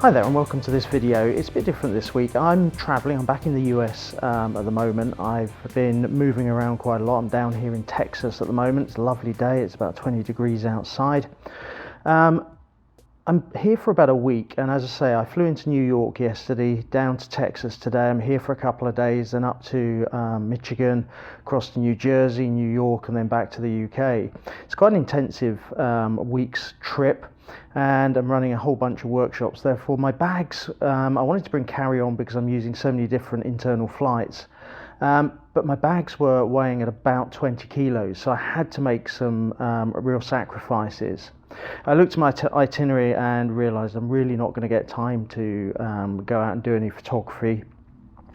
Hi there and welcome to this video. It's a bit different this week. I'm traveling, I'm back in the US at the moment. I've been moving around quite a lot. I'm down here in Texas at the moment. It's a lovely day, it's about 20 degrees outside. I'm here for about a week, and as I say, I flew into New York yesterday, down to Texas today. I'm here for a couple of days, then up to Michigan, across to New Jersey, New York, and then back to the UK. It's quite an intensive week's trip, and I'm running a whole bunch of workshops. Therefore, my bags, I wanted to bring carry-on because I'm using so many different internal flights. But my bags were weighing at about 20 kilos, so I had to make some real sacrifices. I looked at my itinerary and realised I'm really not going to get time to go out and do any photography,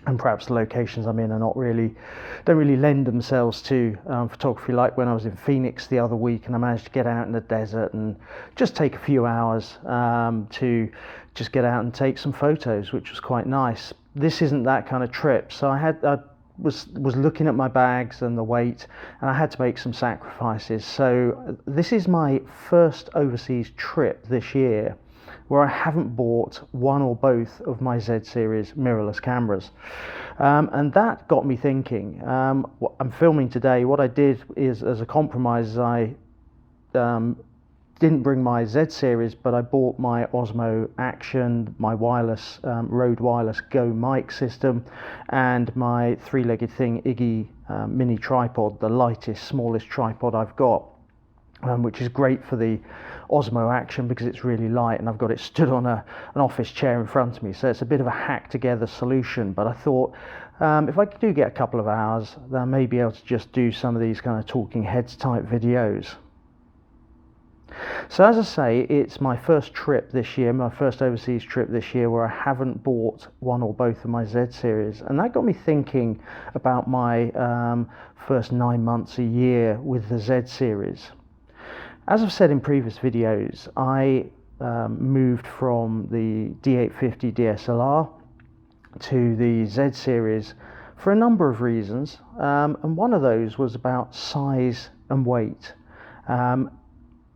and perhaps the locations I'm in don't really lend themselves to photography, like when I was in Phoenix the other week and I managed to get out in the desert and just take a few hours to just get out and take some photos, which was quite nice. This isn't that kind of trip, so I was looking at my bags and the weight, and I had to make some sacrifices. So this is my first overseas trip this year where I haven't bought one or both of my Z series mirrorless cameras, and that got me thinking. I'm filming today. What I did is, as a compromise, I didn't bring my Z series, but I bought my Osmo Action, my wireless Rode Wireless Go mic system, and my three-legged thing Iggy mini tripod, the lightest, smallest tripod I've got, which is great for the Osmo Action because it's really light, and I've got it stood on an office chair in front of me, so it's a bit of a hack together solution. But I thought if I do get a couple of hours, then I may be able to just do some of these kind of talking heads type videos. So as I say, it's my first trip this year, my first overseas trip this year, where I haven't bought one or both of my Z series, and that got me thinking about my first 9 months a year with the Z series. As I've said in previous videos, I moved from the D850 DSLR to the Z series for a number of reasons, and one of those was about size and weight.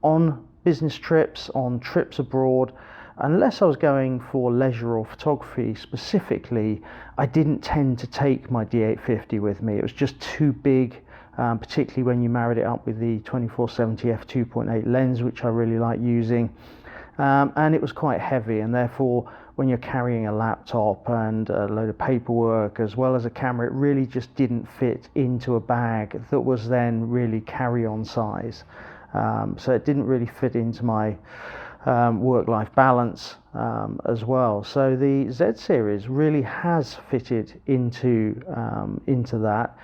On business trips, on trips abroad, unless I was going for leisure or photography specifically, I didn't tend to take my D850 with me. It was just too big, particularly when you married it up with the 2470 f2.8 lens, which I really like using, and it was quite heavy, and therefore when you're carrying a laptop and a load of paperwork as well as a camera, it really just didn't fit into a bag that was then really carry-on size. So it didn't really fit into my work-life balance as well. So the Z series really has fitted into that.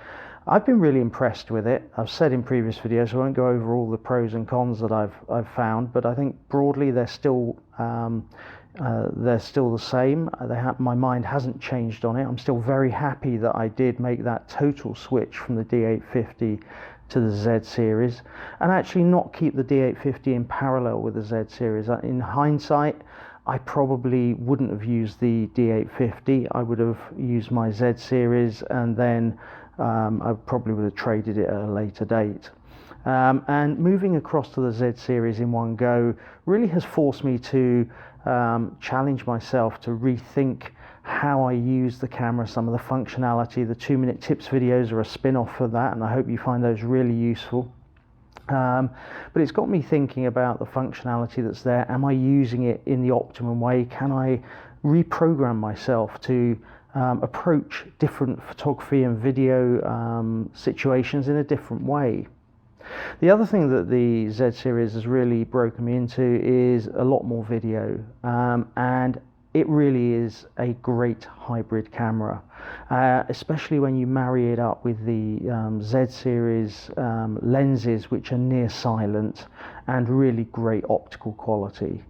I've been really impressed with it. I've said in previous videos, I won't go over all the pros and cons that I've found, but I think broadly they're still the same. My mind hasn't changed on it. I'm still very happy that I did make that total switch from the D850 to the Z series, and actually not keep the D850 in parallel with the Z series. In hindsight, I probably wouldn't have used the D850. I would have used my Z series, and then I probably would have traded it at a later date. And moving across to the Z series in one go really has forced me to challenge myself to rethink how I use the camera, some of the functionality. The 2-minute tips videos are a spin-off for that, and I hope you find those really useful. But it's got me thinking about the functionality that's there. Am I using it in the optimum way? Can I reprogram myself to approach different photography and video situations in a different way? The other thing that the Z series has really broken me into is a lot more video, and it really is a great hybrid camera, especially when you marry it up with the Z series lenses, which are near silent and really great optical quality.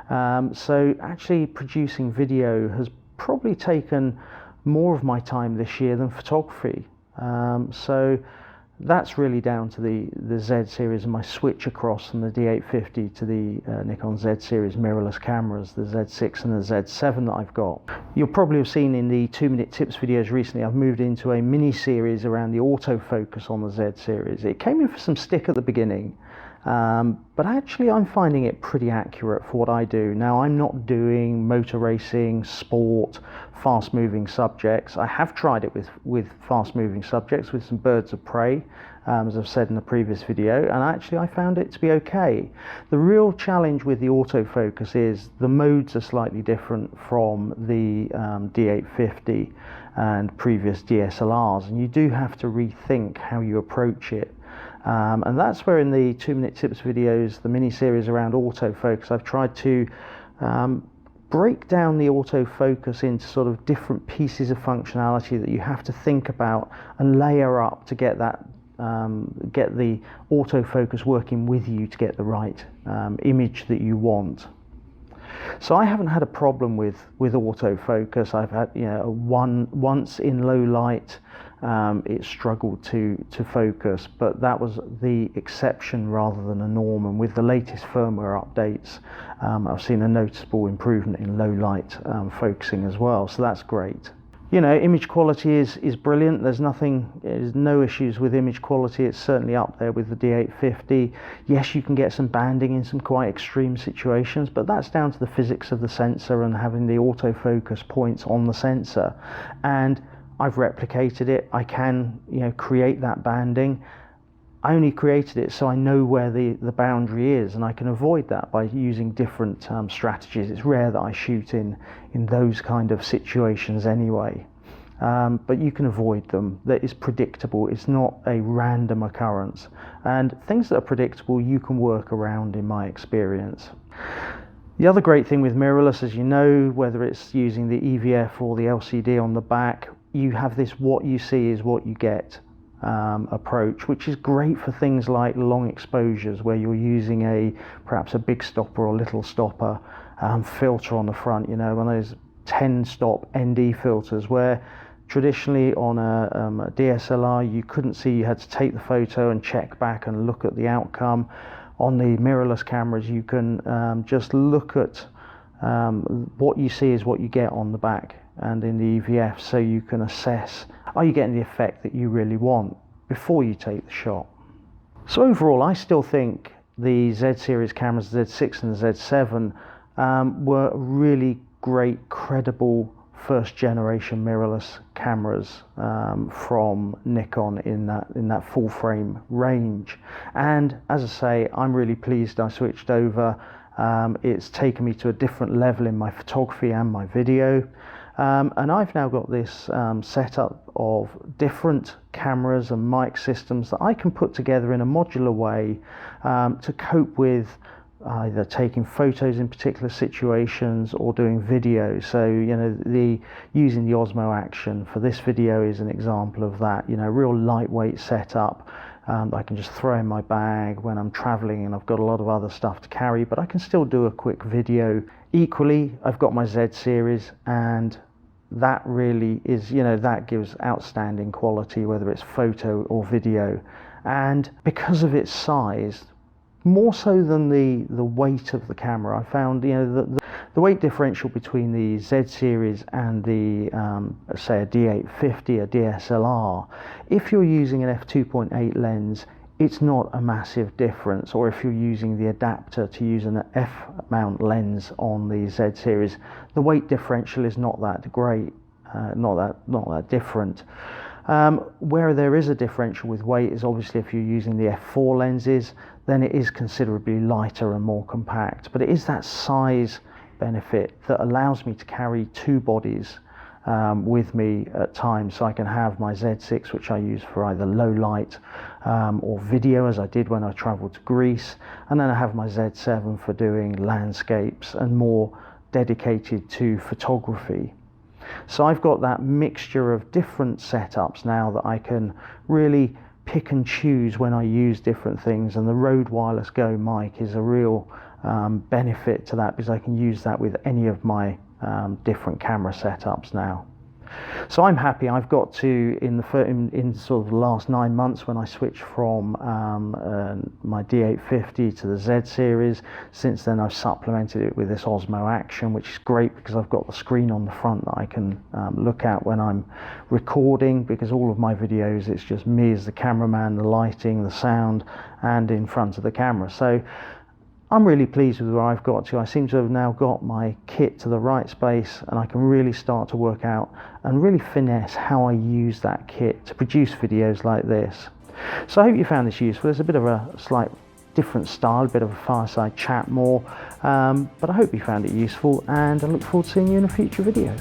So actually producing video has probably taken more of my time this year than photography. So that's really down to the Z series and my switch across from the D850 to the Nikon Z series mirrorless cameras, the Z6 and the Z7 that I've got. You'll probably have seen in the 2-minute tips videos recently, I've moved into a mini series around the autofocus on the Z series. It came in for some stick at the beginning, But actually I'm finding it pretty accurate for what I do. Now, I'm not doing motor racing, sport, fast moving subjects. I have tried it with fast moving subjects, with some birds of prey, as I've said in the previous video, and actually I found it to be okay. The real challenge with the autofocus is the modes are slightly different from the D850 and previous DSLRs, and you do have to rethink how you approach it. And that's where in the 2-minute tips videos, the mini series around autofocus, I've tried to break down the autofocus into sort of different pieces of functionality that you have to think about and layer up to get that get the autofocus working with you to get the right image that you want. So I haven't had a problem with autofocus. I've had, you know, once in low light it struggled to focus, but that was the exception rather than a norm, and with the latest firmware updates I've seen a noticeable improvement in low light focusing as well, so that's great. You know, image quality is brilliant. There's no issues with image quality. It's certainly up there with the D850. Yes, you can get some banding in some quite extreme situations, but that's down to the physics of the sensor and having the autofocus points on the sensor. And I've replicated it. I can, you know, create that banding. I only created it so I know where the boundary is, and I can avoid that by using different strategies. It's rare that I shoot in those kind of situations anyway, but you can avoid them. That is predictable. It's not a random occurrence, and things that are predictable you can work around, in my experience. The other great thing with mirrorless, as you know, whether it's using the EVF or the LCD on the back, you have this what you see is what you get approach, which is great for things like long exposures where you're using perhaps a big stopper or little stopper filter on the front, you know, one of those 10 stop ND filters where traditionally on a DSLR you couldn't see, you had to take the photo and check back and look at the outcome. On the mirrorless cameras you can just look at what you see is what you get on the back and in the EVF, so you can assess, are you getting the effect that you really want before you take the shot. So overall I still think the Z series cameras, the Z6 and the Z7 were really great, credible first generation mirrorless cameras from Nikon in that full frame range. And as I say, I'm really pleased I switched over. It's taken me to a different level in my photography and my video. And I've now got this setup of different cameras and mic systems that I can put together in a modular way to cope with either taking photos in particular situations or doing video. So, you know, using the Osmo Action for this video is an example of that. You know, real lightweight setup. I can just throw in my bag when I'm traveling and I've got a lot of other stuff to carry, but I can still do a quick video. Equally, I've got my Z series, and that really is, you know, that gives outstanding quality, whether it's photo or video. And because of its size, more so than the weight of the camera, I found, you know, the weight differential between the Z series and the say a D850, a DSLR, if you're using an f2.8 lens, it's not a massive difference. Or if you're using the adapter to use an F mount lens on the Z series, the weight differential is not that great, not that different. Where there is a differential with weight is obviously if you're using the f4 lenses, then it is considerably lighter and more compact. But it is that size benefit that allows me to carry two bodies with me at times, so I can have my Z6, which I use for either low light or video, as I did when I travelled to Greece, and then I have my Z7 for doing landscapes and more dedicated to photography. So I've got that mixture of different setups now that I can really pick and choose when I use different things, and the Rode Wireless Go mic is a real benefit to that, because I can use that with any of my different camera setups now. So I'm happy. I've got to, in sort of the last 9 months, when I switched from my D850 to the Z series, since then I've supplemented it with this Osmo Action, which is great because I've got the screen on the front that I can look at when I'm recording, because all of my videos, it's just me as the cameraman, the lighting, the sound, and in front of the camera. So I'm really pleased with where I've got to. I seem to have now got my kit to the right space, and I can really start to work out and really finesse how I use that kit to produce videos like this. So I hope you found this useful. It's a bit of a slight different style, a bit of a fireside chat more, but I hope you found it useful, and I look forward to seeing you in a future video.